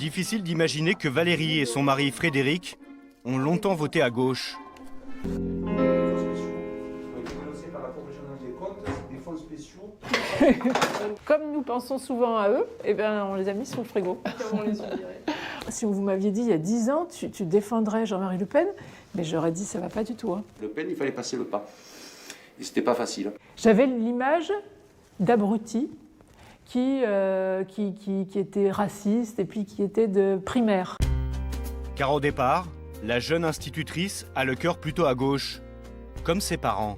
Difficile d'imaginer que Valérie et son mari Frédéric ont longtemps voté à gauche. Comme nous pensons souvent à eux, eh ben, on les a mis sur le frigo. Si vous m'aviez dit il y a 10 ans, tu défendrais Jean-Marie Le Pen, mais j'aurais dit ça va pas du tout. Hein. Le Pen, il fallait passer le pas. Et c'était pas facile. J'avais l'image d'abruti qui était raciste et puis qui était de primaire. Car au départ, la jeune institutrice a le cœur plutôt à gauche, comme ses parents.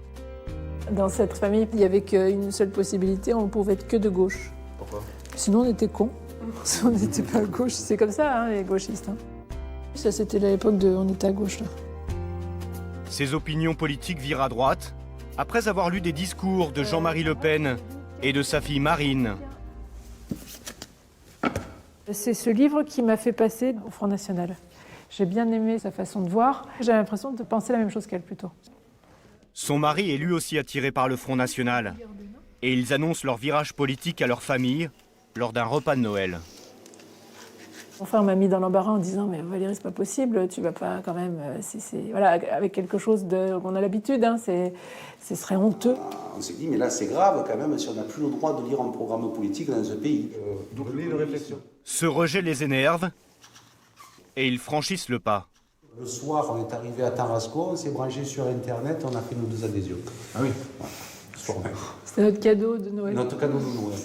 Dans cette famille, il n'y avait qu'une seule possibilité, on ne pouvait être que de gauche. Pourquoi ? Sinon, on était cons. Si on n'était pas à gauche, c'est comme ça, hein, les gauchistes. Hein. Ça, c'était l'époque de on était à gauche. Là. Ses opinions politiques virent à droite, après avoir lu des discours de Jean-Marie Le Pen et de sa fille Marine. C'est ce livre qui m'a fait passer au Front National. J'ai bien aimé sa façon de voir. J'ai l'impression de penser la même chose qu'elle, plutôt. Son mari est lui aussi attiré par le Front National. Et ils annoncent leur virage politique à leur famille lors d'un repas de Noël. Mon frère m'a mis dans l'embarras en disant « Mais Valérie, c'est pas possible, tu vas pas quand même... Voilà, avec quelque chose qu'on a l'habitude, hein, ce serait honteux. » On s'est dit « Mais là, c'est grave quand même si on n'a plus le droit de lire un programme politique dans ce pays. » Double réflexion. Ce rejet les énerve et ils franchissent le pas. Le soir, on est arrivé à Tarascon, on s'est branché sur Internet, on a fait nos 2 adhésions. Ah oui. Le soir même. C'était notre cadeau de Noël. Notre cadeau de Noël.